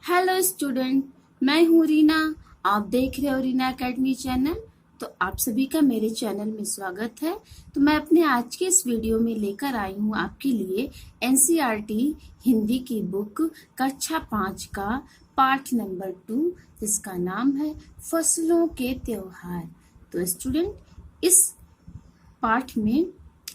Hello student, मैं हूँ रीना। आप देख रहे हो रीना एकेडमी चैनल। तो आप सभी का मेरे चैनल में स्वागत है। तो मैं अपने आज के इस वीडियो में लेकर आई हूँ आपके लिए एनसीईआरटी हिंदी की बुक कक्षा 5 का पाठ नंबर 2, जिसका नाम है फसलों के त्योहार। तो स्टूडेंट, इस पाठ में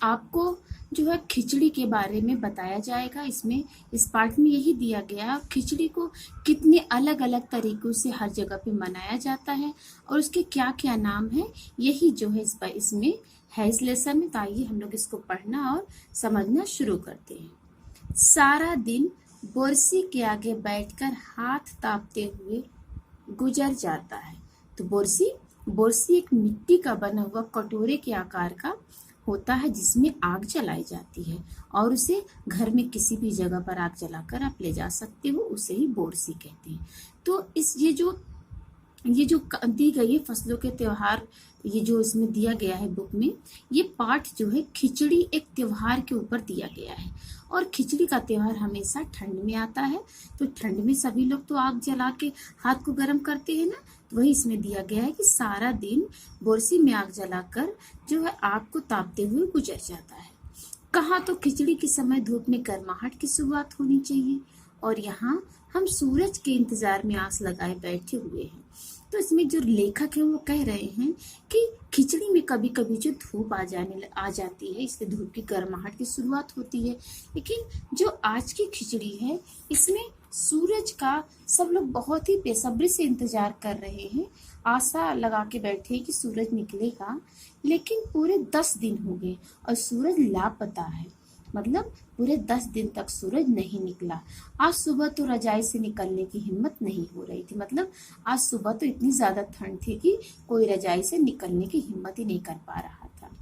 आपको जो है खिचड़ी के बारे में बताया जाएगा। इसमें इस पाठ में यही दिया गया खिचड़ी को कितने अलग अलग तरीकों से हर जगह पे मनाया जाता है और उसके क्या क्या नाम है, यही जो है इसमें है इस लेसन में। तो आइए हम लोग इसको पढ़ना और समझना शुरू करते हैं। सारा दिन बोरसी के आगे बैठकर हाथ तापते हुए गुजर जाता है। तो बोरसी बोरसी एक मिट्टी का बना हुआ कटोरे के आकार का होता है जिसमें आग जलाई जाती है और उसे घर में किसी भी जगह पर आग जलाकर आप ले जा सकते हो, उसे ही बोरसी कहते हैं। तो ये जो दी गई है फसलों के त्योहार, ये जो इसमें दिया गया है बुक में, ये पाठ जो है खिचड़ी एक त्योहार के ऊपर दिया गया है। और खिचड़ी का त्योहार हमेशा ठंड में आता है। तो ठंड में सभी लोग तो आग जला के हाथ को गर्म करते हैं ना, तो वही इसमें दिया गया है कि सारा दिन बोरसी में आग जलाकर जो है आग को तापते हुए गुजर जाता है। कहाँ तो खिचड़ी के समय धूप में गर्माहट की शुरुआत होनी चाहिए और यहाँ हम सूरज के इंतजार में आस लगाए बैठे हुए हैं। तो इसमें जो लेखक है वो कह रहे हैं कि खिचड़ी में कभी कभी जो धूप आ जाती है, इससे धूप की गर्माहट की शुरुआत होती है। लेकिन जो आज की खिचड़ी है, इसमें सूरज का सब लोग बहुत ही बेसब्री से इंतजार कर रहे हैं, आशा लगा के बैठे हैं कि सूरज निकलेगा। लेकिन पूरे 10 दिन हो गए और सूरज लापता है। मतलब पूरे 10 दिन तक सूरज नहीं निकला। आज सुबह तो रजाई से निकलने की हिम्मत नहीं हो रही थी। मतलब आज सुबह तो इतनी ज्यादा ठंड थी कि कोई रजाई से निकलने की हिम्मत ही नहीं कर पा रहा था।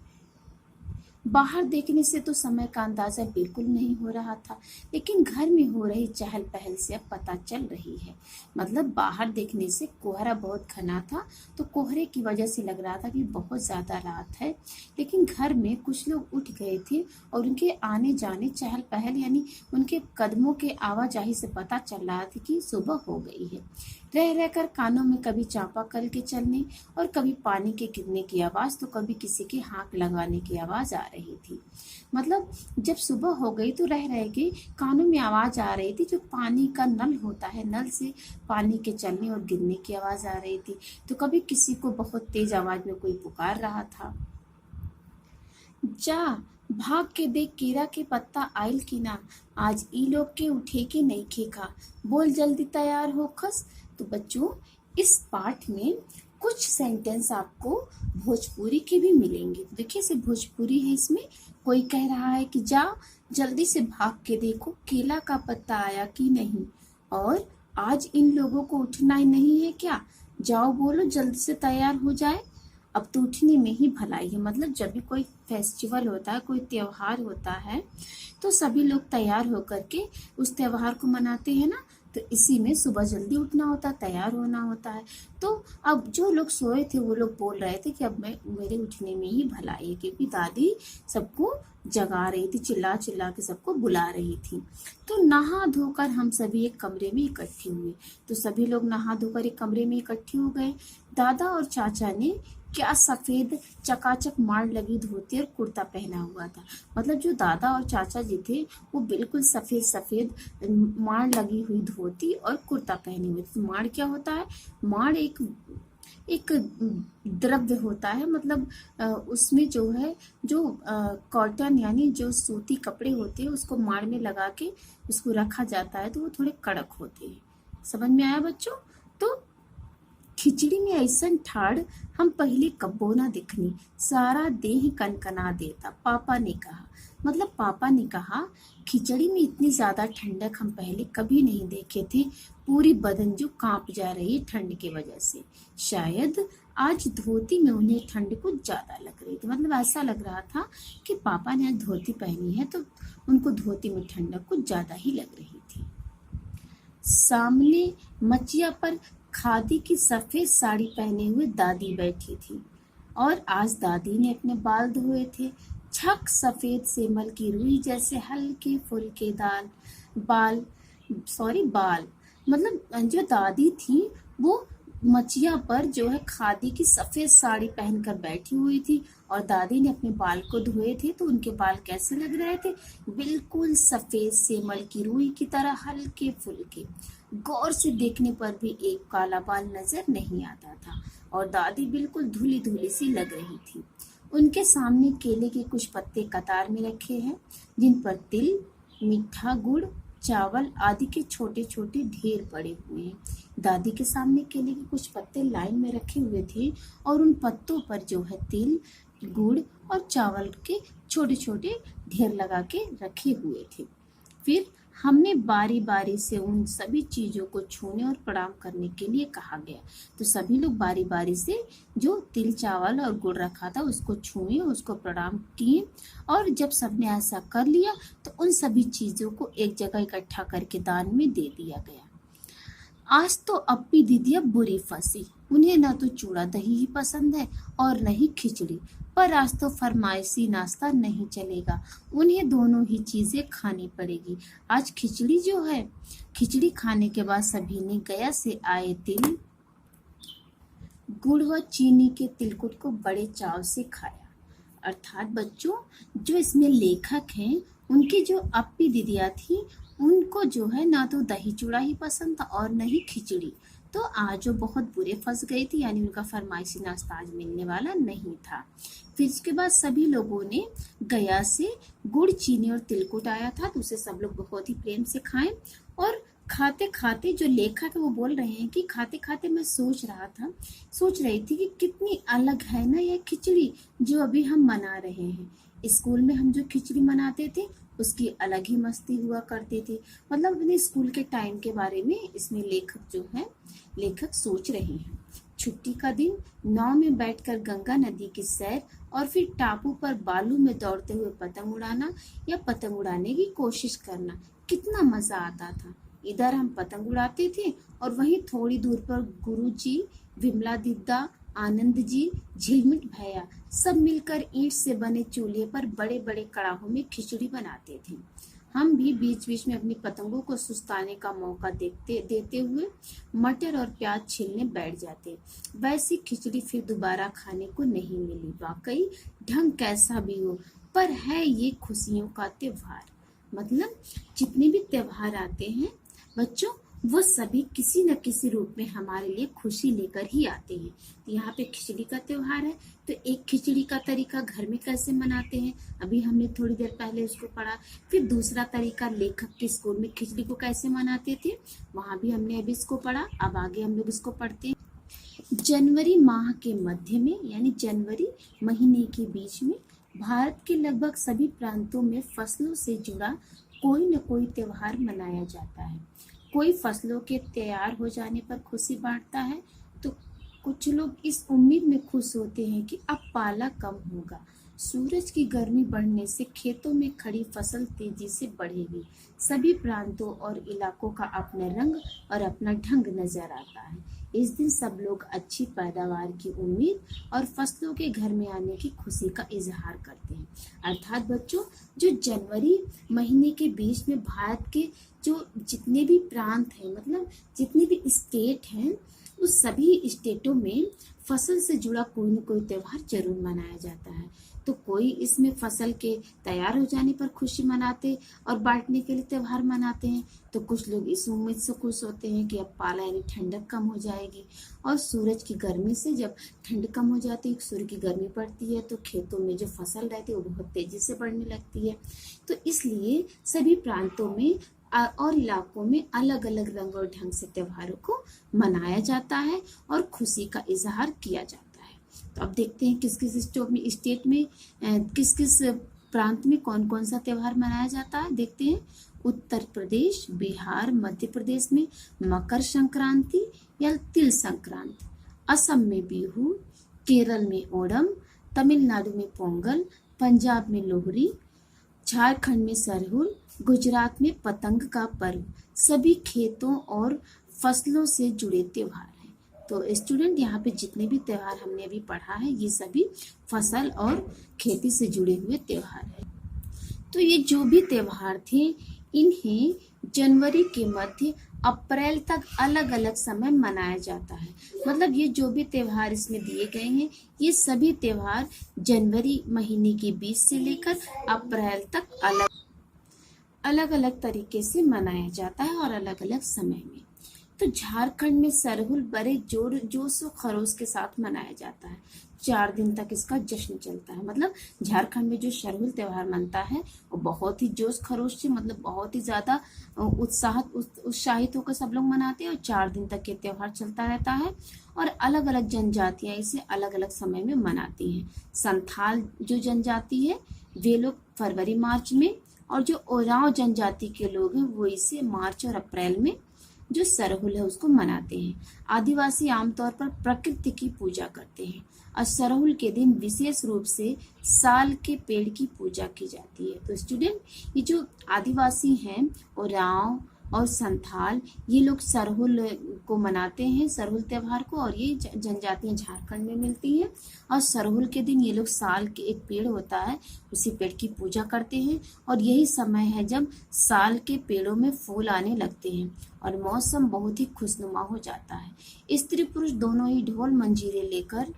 बाहर देखने से तो समय का अंदाजा बिल्कुल नहीं हो रहा था, लेकिन घर में हो रही चहल पहल से अब पता चल रही है। मतलब बाहर देखने से कोहरा बहुत घना था, तो कोहरे की वजह से लग रहा था कि बहुत ज्यादा रात है। लेकिन घर में कुछ लोग उठ गए थे और उनके आने जाने चहल पहल यानी उनके कदमों के आवाजाही से पता चल रहा था कि सुबह हो गई है। रह रहकर कानों में कभी चापाकल के चलने और कभी पानी के गिरने की आवाज, तो कभी किसी की हाँक लगाने की आवाज आ रही थी। मतलब जब सुबह हो गई तो रह रह के कानों में आवाज आ रही थी, जो पानी का नल होता है, नल से पानी के चलने और गिरने की आवाज आ रही थी। तो कभी किसी को बहुत तेज आवाज में कोई पुकार रहा था, जा भाग के देख कीड़ा के पत्ता आइल की ना, आज ई लोग के उठे के नहीं खे खा, बोल जल्दी तैयार हो खस। तो बच्चों, इस पाठ में कुछ सेंटेंस आपको भोजपुरी के भी मिलेंगे। तो देखिए, से भोजपुरी है इसमें। कोई कह रहा है कि जा जल्दी से भाग के देखो केला का पत्ता आया कि नहीं, और आज इन लोगों को उठना ही नहीं है क्या, जाओ बोलो जल्दी से तैयार हो जाए। अब तो उठने में ही भलाई है। मतलब जब भी कोई फेस्टिवल होता है, कोई त्योहार होता है, तो सभी लोग तैयार होकर के उस त्योहार को मनाते हैं ना। तो इसी में सुबह जल्दी उठना होता है, तैयार होना होता है। तो अब जो लोग सोए थे वो लोग बोल रहे थे कि अब मेरे उठने में ही भलाई है, क्योंकि दादी सबको जगा रही थी, चिल्ला चिल्ला के सबको बुला रही थी। तो नहा धोकर हम सभी एक कमरे में इकट्ठे हुए। तो सभी लोग नहा धोकर एक कमरे में इकट्ठे हो गए। दादा और चाचा ने क्या सफेद चकाचक मार लगी धोती और कुर्ता पहना हुआ था। मतलब जो दादा और चाचा जी थे वो बिल्कुल सफेद सफेद मार लगी हुई धोती और कुर्ता पहने हुए थे। मार क्या होता है? मार एक एक द्रव्य होता है। मतलब उसमें जो है, जो कॉटन यानी जो सूती कपड़े होते हैं उसको मार में लगा के उसको रखा जाता है, तो वो थोड़े कड़क होते हैं। समझ में आया बच्चों? तो खिचड़ी में ऐसन ठाड़ हम पहले कब्बो ना दिखनी, सारा देह कनकना देता, पापा ने कहा। मतलब पापा ने कहा खिचड़ी में इतनी ज्यादा ठंडक हम पहले कभी नहीं देखे थे। पूरी बदन जो कांप जा रही है ठंड की वजह से। शायद आज धोती में उन्हें ठंड कुछ ज्यादा लग रही थी। मतलब ऐसा लग रहा था कि पापा ने आज धोती पहनी है तो उनको धोती में ठंडक कुछ ज्यादा ही लग रही थी। सामने मचिया पर खादी की सफेद साड़ी पहने हुए दादी बैठी थी और आज दादी ने अपने बाल धोए थे। छक सफेद सेमल की रुई जैसे हल्के फुल्के बाल मतलब जो दादी थी वो मचिया पर जो है खादी की सफेद साड़ी पहनकर बैठी हुई थी और दादी ने अपने बाल को धोए थे तो उनके बाल कैसे लग रहे थे, बिल्कुल सफेद सेमल की रुई की तरह हल्के फुल्के। गौर से देखने पर भी एक काला बाल नजर नहीं आता था और दादी बिल्कुल धुली धुली सी लग रही थी। उनके सामने केले के कुछ पत्ते कतार में रखे हैं जिन पर तिल, मीठा गुड़, चावल आदि के छोटे छोटे ढेर पड़े हुए हैं। दादी के सामने केले के कुछ पत्ते लाइन में रखे हुए थे और उन पत्तों पर जो है तिल, गुड़ और चावल के छोटे छोटे ढेर लगा के रखे हुए थे। फिर हमने बारी बारी से उन सभी चीजों को छूने और प्रणाम करने के लिए कहा गया। तो सभी लोग बारी बारी से जो तिल, चावल और गुड़ रखा था उसको छुए, उसको प्रणाम किए और जब सबने ऐसा कर लिया तो उन सभी चीजों को एक जगह इकट्ठा करके दान में दे दिया गया। आज तो अप्पी दीदी अब बुरी फंसी। उन्हें न तो चूड़ा दही ही पसंद है और न ही खिचड़ी, पर आज तो फरमाइशी नाश्ता नहीं चलेगा। उन्हें दोनों ही चीजें खानी पड़ेगी। आज खिचड़ी जो है, खिचड़ी खाने के बाद सभी ने गया से आए तिल, गुड़ व चीनी के तिलकुट को बड़े चाव से खाया। अर्थात बच्चों, जो इसमें लेखक हैं उनकी जो अप्पी दीदिया थी उनको जो है ना तो दही चूड़ा ही पसंद था और न ही खिचड़ी। तो आज वो बहुत बुरे फंस गई थी, यानी उनका फरमाइशी नाश्ता आज मिलने वाला नहीं था। फिर इसके बाद सभी लोगों ने गया से गुड़, चीनी और तिलकुट आया था तो उसे सब लोग बहुत ही प्रेम से खाएं। और खाते खाते जो लेखक है वो बोल रहे हैं कि खाते खाते मैं सोच रही थी कि कितनी अलग है ना यह खिचड़ी जो अभी हम मना रहे हैं। स्कूल में हम जो खिचड़ी मनाते थे उसकी अलग ही मस्ती हुआ करती थी। मतलब अपने स्कूल के टाइम के बारे में इसमें लेखक सोच रहे हैं। छुट्टी का दिन, नाव में बैठकर गंगा नदी की सैर और फिर टापू पर बालू में दौड़ते हुए पतंग उड़ाना या पतंग उड़ाने की कोशिश करना, कितना मजा आता था। इधर हम पतंग उड़ाते थे और वहीं थोड़ी दूर पर गुरुजी, विमला दीदा, आनंद जी, झिलमिट भैया सब मिलकर ईंट से बने चूल्हे पर बड़े बड़े कड़ाहों में खिचड़ी बनाते थे। हम भी बीच बीच में अपनी पतंगों को सुस्ताने का मौका देते हुए मटर और प्याज छीलने बैठ जाते। वैसी खिचड़ी फिर दोबारा खाने को नहीं मिली। वाकई ढंग कैसा भी हो, पर है ये खुशियों का त्योहार। मतलब जितने भी त्योहार आते हैं बच्चों, वो सभी किसी न किसी रूप में हमारे लिए खुशी लेकर ही आते हैं। तो यहाँ पे खिचड़ी का त्योहार है तो एक खिचड़ी का तरीका घर में कैसे मनाते हैं अभी हमने थोड़ी देर पहले उसको पढ़ा। फिर दूसरा तरीका लेखक के स्कूल में खिचड़ी को कैसे मनाते थे वहां भी हमने अभी इसको पढ़ा। अब आगे हम लोग इसको पढ़ते हैं। जनवरी माह के मध्य में यानी जनवरी महीने के बीच में भारत के लगभग सभी प्रांतों में फसलों से जुड़ा कोई न कोई त्योहार मनाया जाता है। कोई फसलों के तैयार हो जाने पर खुशी बांटता है तो कुछ लोग इस उम्मीद में खुश होते हैं कि अब पाला कम होगा। सूरज की गर्मी बढ़ने से खेतों में खड़ी फसल तेजी से बढ़ेगी। सभी प्रांतों और इलाकों का अपना रंग और अपना ढंग नजर आता है। इस दिन सब लोग अच्छी पैदावार की उम्मीद और फसलों के घर में आने की खुशी का इजहार करते हैं। अर्थात बच्चों, जो जनवरी महीने के बीच में भारत के जो जितने भी प्रांत हैं, मतलब जितने भी स्टेट हैं, उस सभी स्टेटों में फसल से जुड़ा कोई न कोई त्योहार जरूर मनाया जाता है। तो कोई इसमें फसल के तैयार हो जाने पर खुशी मनाते और बांटने के लिए त्योहार मनाते हैं, तो कुछ लोग इस उम्मीद से खुश होते हैं कि अब पाला यानी ठंडक कम हो जाएगी और सूरज की गर्मी से जब ठंड कम हो जाती है, सूर्य की गर्मी पड़ती है तो खेतों में जो फसल रहती है वो बहुत तेजी से बढ़ने लगती है। तो इसलिए सभी प्रांतों में और इलाकों में अलग अलग रंग और ढंग से त्योहारों को मनाया जाता है और खुशी का इजहार किया जाता है। तो अब देखते हैं किस किस स्टेट में किस किस प्रांत में कौन कौन सा त्योहार मनाया जाता है। देखते हैं। उत्तर प्रदेश, बिहार, मध्य प्रदेश में मकर संक्रांति या तिल संक्रांति, असम में बिहू, केरल में ओणम, तमिलनाडु में पोंगल, पंजाब में लोहड़ी, झारखंड में सरहुल, गुजरात में पतंग का पर्व। सभी खेतों और फसलों से जुड़े त्योहार हैं। तो स्टूडेंट, यहाँ पे जितने भी त्योहार हमने अभी पढ़ा है ये सभी फसल और खेती से जुड़े हुए त्योहार हैं। तो ये जो भी त्योहार थे इन्हें जनवरी के मध्य अप्रैल तक अलग अलग समय मनाया जाता है। मतलब ये जो भी त्योहार इसमें दिए गए हैं, ये सभी त्योहार जनवरी महीने के 20 से लेकर अप्रैल तक अलग अलग तरीके से मनाया जाता है और अलग अलग समय में। तो झारखंड में सरहुल बड़े जोश और खरोश के साथ मनाया जाता है। 4 दिन तक इसका जश्न चलता है। मतलब झारखंड में जो सरहुल त्योहार मनता है वो बहुत ही जोश खरोश से, मतलब बहुत ही ज्यादा उत्साहित होकर सब लोग मनाते हैं और 4 दिन तक ये त्योहार चलता रहता है। और अलग अलग जनजातियां इसे अलग अलग समय में मनाती हैं। संथाल जो जनजाति है वे लोग फरवरी मार्च में, और जो ओरांव जनजाति के लोग हैं वो इसे मार्च और अप्रैल में जो सरहुल है उसको मनाते हैं। आदिवासी आमतौर पर प्रकृति की पूजा करते हैं और सरहुल के दिन विशेष रूप से साल के पेड़ की पूजा की जाती है। तो स्टूडेंट, ये जो आदिवासी हैं ओरांव और संथाल, ये लोग सरहुल को मनाते हैं, सरहुल त्योहार को, और ये जनजातियां झारखंड में मिलती हैं। और सरहुल के दिन ये लोग साल के एक पेड़ होता है उसी पेड़ की पूजा करते हैं और यही समय है जब साल के पेड़ों में फूल आने लगते हैं और मौसम बहुत ही खुशनुमा हो जाता है। स्त्री पुरुष दोनों ही ढोल मंजीरे लेकर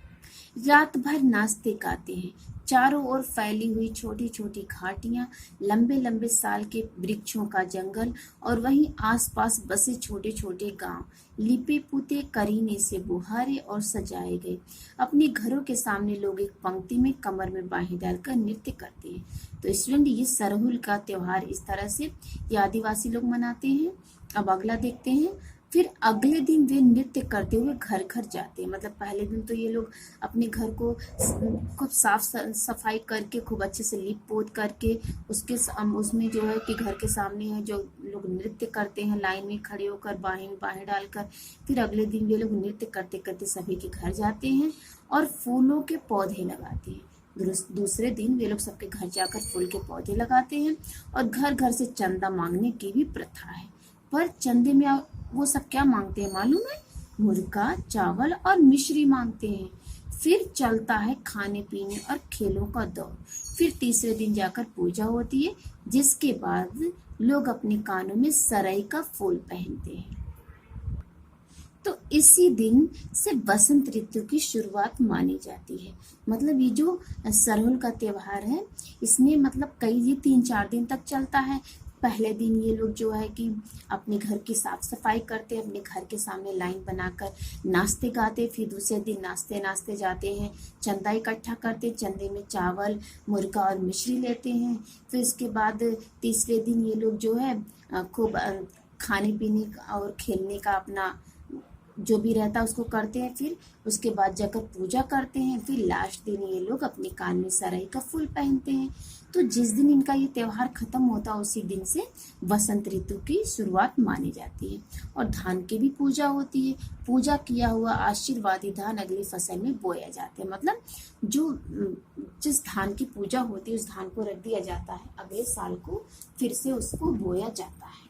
रात भर नाचते गाते हैं। चारों ओर फैली हुई छोटी छोटी घाटियां, लंबे लंबे साल के वृक्षों का जंगल और वहीं आसपास बसे छोटे छोटे गांव लिपे पुते करीने से बुहारे और सजाए गए। अपने घरों के सामने लोग एक पंक्ति में कमर में बाहें डालकर नृत्य करते हैं। तो स्टूडेंट, ये सरहुल का त्योहार इस तरह से ये आदिवासी लोग मनाते हैं। अब अगला देखते हैं। फिर अगले दिन वे नृत्य करते हुए घर घर जाते हैं। मतलब पहले दिन तो ये लोग अपने घर को खूब साफ सफाई करके, खूब अच्छे से लीप पोत करके उसमें जो है कि घर के सामने है जो लोग नृत्य करते हैं लाइन में खड़े होकर बाहें डालकर। फिर अगले दिन ये लोग नृत्य करते करते सभी के घर जाते हैं और फूलों के पौधे लगाते हैं। दूसरे दिन वे लोग सबके घर जाकर फूल के पौधे लगाते हैं और घर घर से चंदा मांगने की भी प्रथा है। पर चंदे में वो सब क्या मांगते हैं मालूम है? मुर्गा, चावल और मिश्री मांगते हैं। फिर चलता है खाने पीने और खेलों का दौर। फिर तीसरे दिन जाकर पूजा होती है, जिसके बाद लोग अपने कानों में सरई का फूल पहनते हैं। तो इसी दिन से बसंत ऋतु की शुरुआत मानी जाती है। मतलब ये जो सरहुल का त्योहार है इसमें मतलब ये 3-4 दिन तक चलता है। पहले दिन ये लोग जो है कि अपने घर की साफ सफाई करते हैं, अपने घर के सामने लाइन बनाकर नाचते गाते। फिर दूसरे दिन नाचते नाचते जाते हैं, चंदा इकट्ठा करते, चंदे में चावल, मुर्गा और मिश्री लेते हैं। फिर इसके बाद तीसरे दिन ये लोग जो है खूब खाने पीने और खेलने का अपना जो भी रहता है उसको करते हैं। फिर उसके बाद जाकर पूजा करते हैं। फिर लास्ट दिन ये लोग अपने कान में सरई का फूल पहनते हैं। तो जिस दिन इनका ये त्योहार खत्म होता है उसी दिन से बसंत ऋतु की शुरुआत मानी जाती है। और धान की भी पूजा होती है। पूजा किया हुआ आशीर्वादी धान अगली फसल में बोया जाता है। मतलब जिस धान की पूजा होती है उस धान को रख दिया जाता है, अगले साल को फिर से उसको बोया जाता है।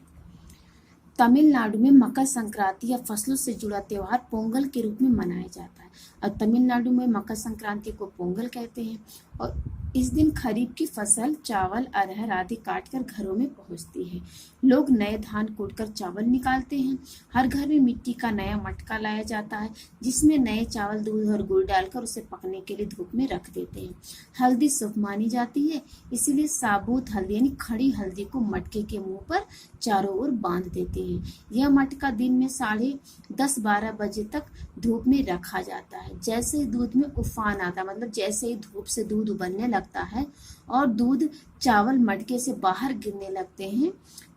तमिलनाडु में मकर संक्रांति या फसलों से जुड़ा त्योहार पोंगल के रूप में मनाया जाता है। और तमिलनाडु में मकर संक्रांति को पोंगल कहते हैं और इस दिन खरीफ की फसल चावल, अरहर आदि काटकर घरों में पहुंचती है। लोग नए धान कूटकर चावल निकालते हैं। हर घर में मिट्टी का नया मटका लाया जाता है जिसमें नए चावल, दूध और गुड़ डालकर उसे पकने के लिए धूप में रख देते हैं। हल्दी शुभ मानी जाती है, इसीलिए साबुत हल्दी यानी खड़ी हल्दी को मटके के मुंह पर चारों ओर बांध देते हैं। यह मटका दिन में 10:30-12 बजे तक धूप में रखा जाता है। जैसे ही दूध में उफान आता, मतलब जैसे ही धूप से दूध उबलने लगता है और दूध चावल मटके से बाहर गिरने लगते हैं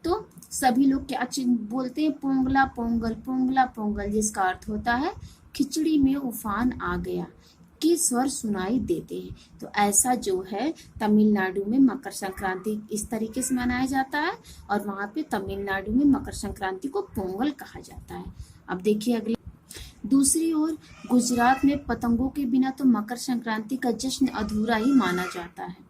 तो सभी लोग क्या बोलते हैं? पोंगला पोंगल, पोंगला पोंगल, जिसका अर्थ होता है खिचड़ी में उफान आ गया की स्वर सुनाई देते हैं। तो ऐसा जो है तमिलनाडु में मकर संक्रांति इस तरीके से मनाया जाता है और वहां पे तमिलनाडु में मकर संक्रांति को पोंगल कहा जाता है। अब देखिए अगले। दूसरी ओर गुजरात में पतंगों के बिना तो मकर संक्रांति का जश्न अधूरा ही माना जाता है।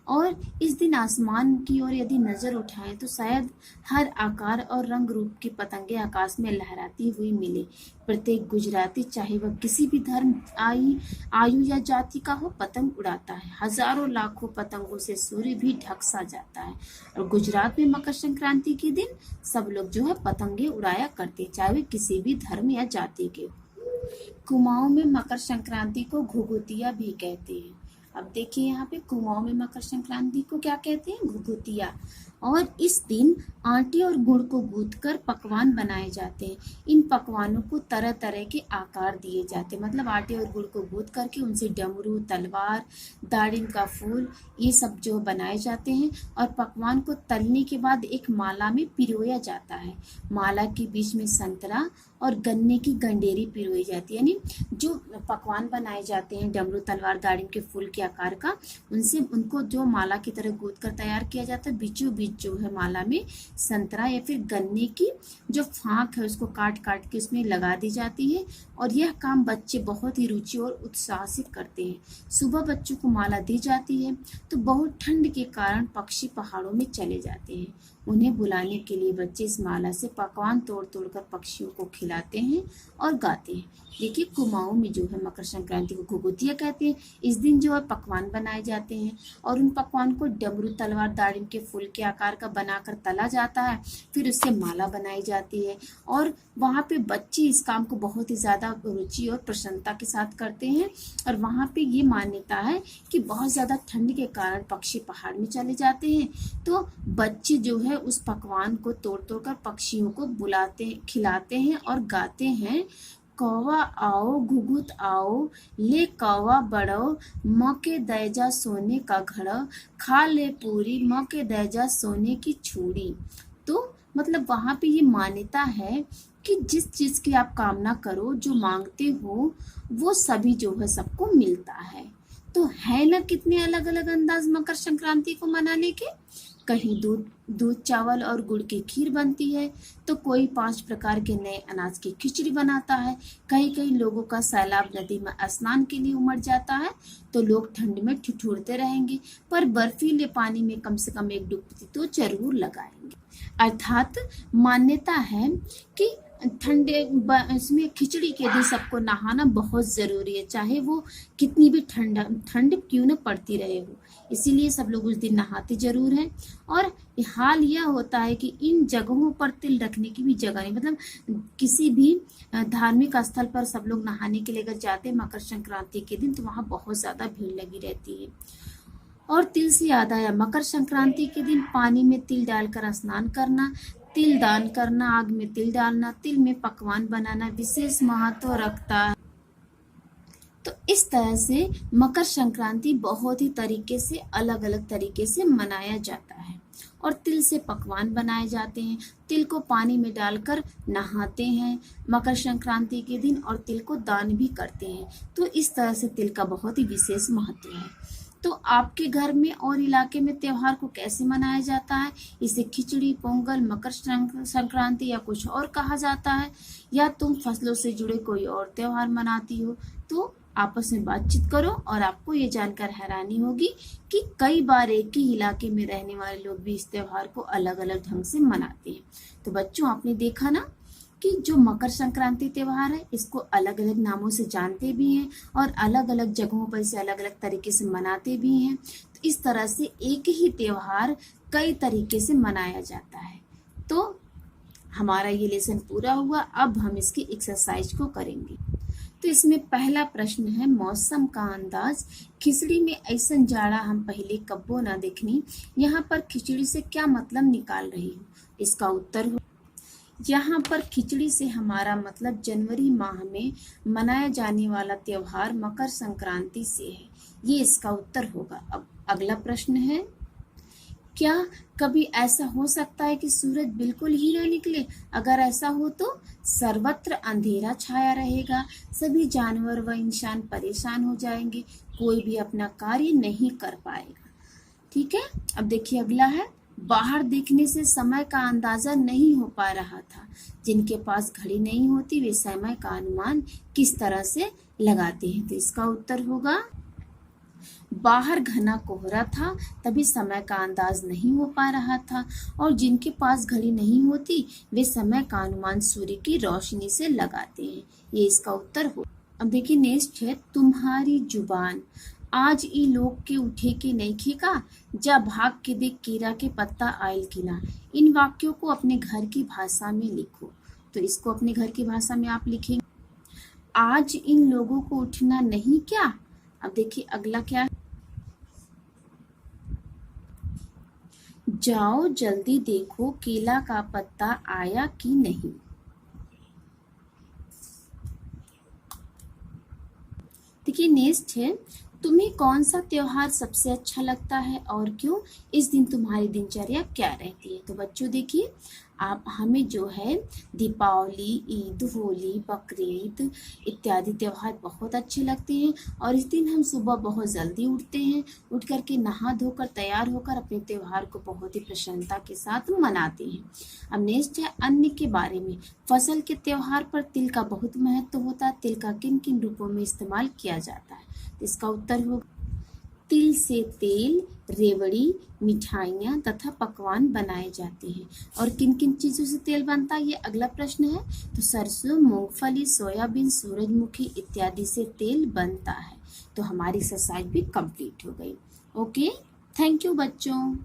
और इस दिन आसमान की ओर यदि नजर उठाएं तो शायद हर आकार और रंग रूप की पतंगे आकाश में लहराती हुई मिले। प्रत्येक गुजराती, चाहे वह किसी भी धर्म, आयु या जाति का हो, पतंग उड़ाता है। हजारों लाखों पतंगों से सूर्य भी ढक सा जाता है। और गुजरात में मकर संक्रांति के दिन सब लोग जो है पतंगे उड़ाया करते, चाहे वे किसी भी धर्म या जाति के। कुमाऊं में मकर संक्रांति को घुघुतिया भी कहते हैं। अब देखिए यहाँ पे कुमाऊं में मकर संक्रांति को क्या कहते हैं? घुघुतिया। और इस दिन आटे और गुड़ को गूंथकर पकवान बनाए जाते हैं। इन पकवानों को तरह तरह के आकार दिए जाते हैं, मतलब आटे और गुड़ को गूंथ करके उनसे डमरू, तलवार, दाड़िम का फूल, ये सब जो बनाए जाते हैं। और पकवान को तलने के बाद एक माला में पिरोया जाता है। माला के बीच में संतरा और गन्ने की गंडेरी पिरोई जाती है। यानी जो पकवान बनाए जाते हैं डमरू, तलवार, दाड़िम के फूल के आकार का, उनसे उनको जो माला की तरह गूंथ कर तैयार किया जाता है। बीचों बीच जो है माला में संतरा या फिर गन्ने की जो फांक है उसको काट काट के उसमें लगा दी जाती है। और यह काम बच्चे बहुत ही रुचि और उत्साह से करते हैं। सुबह बच्चों को माला दी जाती है तो बहुत ठंड के कारण पक्षी पहाड़ों में चले जाते हैं। उन्हें बुलाने के लिए बच्चे इस माला से पकवान तोड़ तोड़ कर पक्षियों को खिलाते हैं और गाते हैं। देखिए कुमाऊं में जो है मकर संक्रांति को घुघुतिया कहते हैं। इस दिन जो है पकवान बनाए जाते हैं और उन पकवान को डमरू, तलवार, दाड़िम के फूल के आकार का बनाकर तला जाता है। फिर उससे माला बनाई जाती है और वहाँ पे बच्चे इस काम को बहुत ही ज़्यादा रुचि और प्रसन्नता के साथ करते हैं। और वहाँ पे ये मान्यता है कि बहुत ज़्यादा ठंड के कारण पक्षी पहाड़ में चले जाते हैं, तो बच्चे जो है उस पकवान को तोड़ तोड़ कर पक्षियों को बुलाते, खिलाते हैं और गाते हैं। कौवा आओ घुघुत आओ, ले कौवा बड़ो, मौके दैजा सोने का घड़ा, खा ले पूरी, मौके दैजा सोने की छुरी। तो मतलब वहाँ पे ये मान्यता है कि जिस चीज की आप कामना करो, जो मांगते हो, वो सभी जो है सबको मिलता है। तो है ना कितने अलग अलग अंदाज मकर संक्रांति को मनाने के। कहीं दूध चावल और गुड़ की खीर बनती है, तो कोई 5 प्रकार के नए अनाज की खिचड़ी बनाता है। कई कई लोगों का सैलाब नदी में स्नान के लिए उमड़ जाता है, तो लोग ठंड में ठिठुरते रहेंगे, पर बर्फीले पानी में कम से कम एक डुबकी तो जरूर लगाएंगे। अर्थात मान्यता है कि ठंडे इसमें खिचड़ी के दिन सबको नहाना बहुत जरूरी है, चाहे वो कितनी भी ठंड क्यों न पड़ती रहे हो। इसीलिए सब लोग उस दिन नहाते जरूर हैं। और हाल यह होता है कि इन जगहों पर तिल रखने की भी जगह नहीं, मतलब किसी भी धार्मिक स्थल पर सब लोग नहाने के लिए अगर जाते हैं मकर संक्रांति के दिन, तो वहाँ बहुत ज्यादा भीड़ लगी रहती है। और तिल से याद आया, मकर संक्रांति के दिन पानी में तिल डालकर स्नान करना, तिल दान करना, आग में तिल डालना, तिल में पकवान बनाना विशेष महत्व रखता है। तो इस तरह से मकर संक्रांति बहुत ही तरीके से अलग अलग तरीके से मनाया जाता है। और तिल से पकवान बनाए जाते हैं। तिल को पानी में डालकर नहाते हैं मकर संक्रांति के दिन, और तिल को दान भी करते हैं। तो इस तरह से तिल का बहुत ही विशेष महत्व है। तो आपके घर में और इलाके में त्योहार को कैसे मनाया जाता है? इसे खिचड़ी, पोंगल, मकर संक्रांति या कुछ और कहा जाता है, या तुम फसलों से जुड़े कोई और त्योहार मनाती हो? तो आपस में बातचीत करो और आपको ये जानकर हैरानी होगी कि कई बार एक ही इलाके में रहने वाले लोग भी इस त्योहार को अलग अलग ढंग से मनाते हैं। तो बच्चों, आपने देखा ना कि जो मकर संक्रांति त्योहार है, इसको अलग अलग नामों से जानते भी हैं और अलग अलग जगहों पर इसे अलग अलग तरीके से मनाते भी हैं। तो इस तरह से एक ही त्योहार कई तरीके से मनाया जाता है। तो हमारा ये लेसन पूरा हुआ। अब हम इसकी एक्सरसाइज को करेंगे। तो इसमें पहला प्रश्न है, मौसम का अंदाज। खिचड़ी में ऐसा जाड़ा हम पहले कब्बो ना देखनी। यहाँ पर खिचड़ी से क्या मतलब निकाल रही हूँ? इसका उत्तर हो, यहाँ पर खिचड़ी से हमारा मतलब जनवरी माह में मनाया जाने वाला त्योहार मकर संक्रांति से है। ये इसका उत्तर होगा। अब अगला प्रश्न है, क्या कभी ऐसा हो सकता है कि सूरज बिल्कुल ही ना निकले? अगर ऐसा हो तो सर्वत्र अंधेरा छाया रहेगा, सभी जानवर व इंसान परेशान हो जाएंगे, कोई भी अपना कार्य नहीं कर पाएगा। ठीक है। अब देखिए अगला है, बाहर देखने से समय का अंदाजा नहीं हो पा रहा था। जिनके पास घड़ी नहीं होती वे समय का अनुमान किस तरह से लगाते हैं? तो इसका उत्तर होगा, बाहर घना कोहरा था, तभी समय का अंदाज नहीं हो पा रहा था, और जिनके पास घड़ी नहीं होती वे समय का अनुमान सूर्य की रोशनी से लगाते हैं। ये इसका उत्तर हो। अब देखिए नेक्स्ट है, तुम्हारी जुबान। आज ई लोग के उठे के नइखे का, जा भाग के देख कीड़ा के पत्ता आयल किना। इन वाक्यों को अपने घर की भाषा में लिखो। तो इसको अपने घर की भाषा में आप लिखेंगे, आज इन लोगों को उठना नहीं क्या। अब देखिए अगला क्या है, जाओ जल्दी देखो केला का पत्ता आया कि नहीं। देखिए नेक्स्ट है, तुम्हें कौन सा त्योहार सबसे अच्छा लगता है और क्यों। इस दिन तुम्हारी दिनचर्या क्या रहती है। तो बच्चों देखिए, आप हमें जो है दीपावली, ईद, होली, बकरीद इत्यादि त्योहार बहुत अच्छे लगते हैं, और इस दिन हम सुबह बहुत जल्दी उठते हैं, उठ करके नहा धोकर तैयार होकर अपने त्योहार को बहुत ही प्रसन्नता के साथ मनाते हैं। अब नेक्स्ट है अन्न के बारे में। फसल के त्योहार पर तिल का बहुत महत्व होता है। तिल का किन किन रूपों में इस्तेमाल किया जाता है। तो इसका उत्तर होगा, तिल से तेल, रेवड़ी, मिठाइयाँ तथा पकवान बनाए जाते हैं। और किन किन चीज़ों से तेल बनता है, ये अगला प्रश्न है। तो सरसों, मूंगफली, सोयाबीन, सूरजमुखी इत्यादि से तेल बनता है। तो हमारी एक्सरसाइज भी कंप्लीट हो गई। ओके, थैंक यू बच्चों।